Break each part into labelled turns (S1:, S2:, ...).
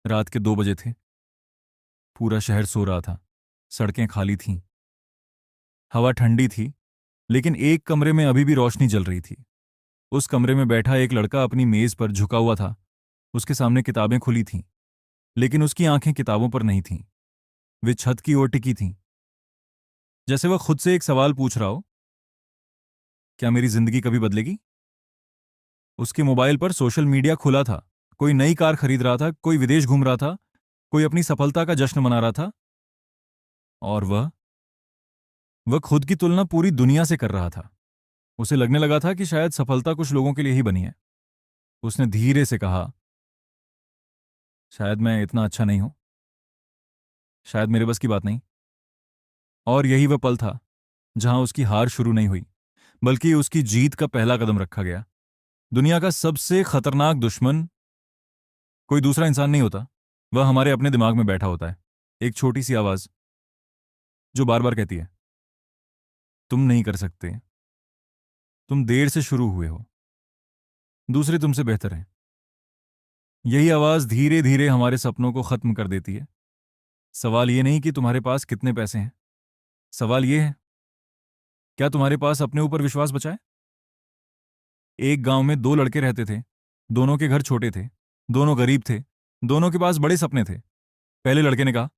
S1: रात के 2 बजे थे। पूरा शहर सो रहा था। सड़कें खाली थीं। हवा ठंडी थी, लेकिन एक कमरे में अभी भी रोशनी जल रही थी। उस कमरे में बैठा एक लड़का अपनी मेज पर झुका हुआ था। उसके सामने किताबें खुली थीं, लेकिन उसकी आंखें किताबों पर नहीं थीं। वे छत की ओर टिकी थीं, जैसे वह खुद से एक सवाल पूछ रहा हो, क्या मेरी जिंदगी कभी बदलेगी? उसके मोबाइल पर सोशल मीडिया खुला था। कोई नई कार खरीद रहा था, कोई विदेश घूम रहा था, कोई अपनी सफलता का जश्न मना रहा था। और वह खुद की तुलना पूरी दुनिया से कर रहा था। उसे लगने लगा था कि शायद सफलता कुछ लोगों के लिए ही बनी है। उसने धीरे से कहा, शायद मैं इतना अच्छा नहीं हूं, शायद मेरे बस की बात नहीं। और यही वह पल था जहां उसकी हार शुरू नहीं हुई, बल्कि उसकी जीत का पहला कदम रखा गया। दुनिया का सबसे खतरनाक दुश्मन कोई दूसरा इंसान नहीं होता, वह हमारे अपने दिमाग में बैठा होता है। एक छोटी सी आवाज जो बार बार कहती है, तुम नहीं कर सकते, तुम देर से शुरू हुए हो, दूसरे तुमसे बेहतर हैं। यही आवाज धीरे धीरे हमारे सपनों को खत्म कर देती है। सवाल यह नहीं कि तुम्हारे पास कितने पैसे हैं, सवाल यह है, क्या तुम्हारे पास अपने ऊपर विश्वास बचा है? एक गांव में दो लड़के रहते थे। दोनों के घर छोटे थे, दोनों गरीब थे, दोनों के पास बड़े सपने थे। पहले लड़के ने कहा,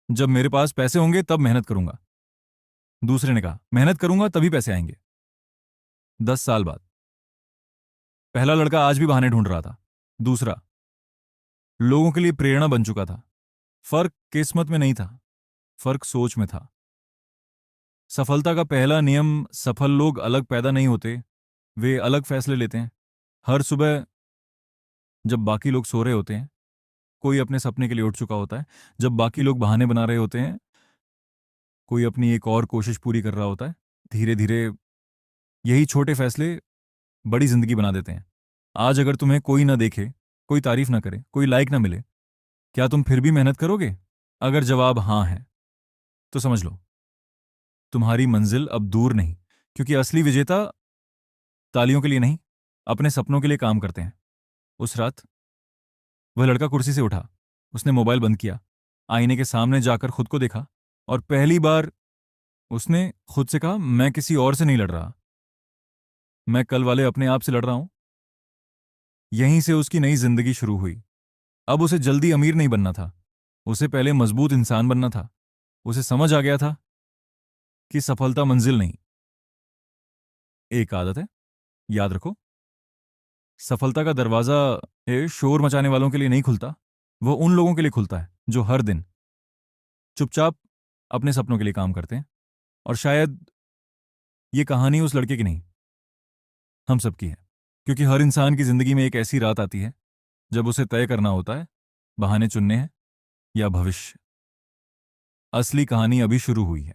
S1: जब मेरे पास पैसे होंगे तब मेहनत करूंगा। दूसरे ने कहा, मेहनत करूंगा तभी पैसे आएंगे। 10 साल बाद पहला लड़का आज भी बहाने ढूंढ रहा था। दूसरा लोगों के लिए प्रेरणा बन चुका था। फर्क किस्मत में नहीं था, फर्क सोच में था। सफलता का पहला नियम, सफल लोग अलग पैदा नहीं होते, वे अलग फैसले लेते हैं। हर सुबह जब बाकी लोग सो रहे होते हैं, कोई अपने सपने के लिए उठ चुका होता है। जब बाकी लोग बहाने बना रहे होते हैं, कोई अपनी एक और कोशिश पूरी कर रहा होता है। धीरे धीरे यही छोटे फैसले बड़ी जिंदगी बना देते हैं। आज अगर तुम्हें कोई ना देखे, कोई तारीफ ना करे, कोई लाइक ना मिले, क्या तुम फिर भी मेहनत करोगे? अगर जवाब हां है, तो समझ लो तुम्हारी मंजिल अब दूर नहीं, क्योंकि असली विजेता तालियों के लिए नहीं, अपने सपनों के लिए काम करते हैं। उस रात वह लड़का कुर्सी से उठा। उसने मोबाइल बंद किया, आईने के सामने जाकर खुद को देखा, और पहली बार उसने खुद से कहा, मैं किसी और से नहीं लड़ रहा, मैं कल वाले अपने आप से लड़ रहा हूं। यहीं से उसकी नई जिंदगी शुरू हुई। अब उसे जल्दी अमीर नहीं बनना था, उसे पहले मजबूत इंसान बनना था। उसे समझ आ गया था कि सफलता मंजिल नहीं, एक आदत है। याद रखो, सफलता का दरवाजा शोर मचाने वालों के लिए नहीं खुलता, वो उन लोगों के लिए खुलता है जो हर दिन चुपचाप अपने सपनों के लिए काम करते हैं। और शायद ये कहानी उस लड़के की नहीं, हम सबकी है। क्योंकि हर इंसान की जिंदगी में एक ऐसी रात आती है जब उसे तय करना होता है, बहाने चुनने हैं या भविष्य। असली कहानी अभी शुरू हुई है।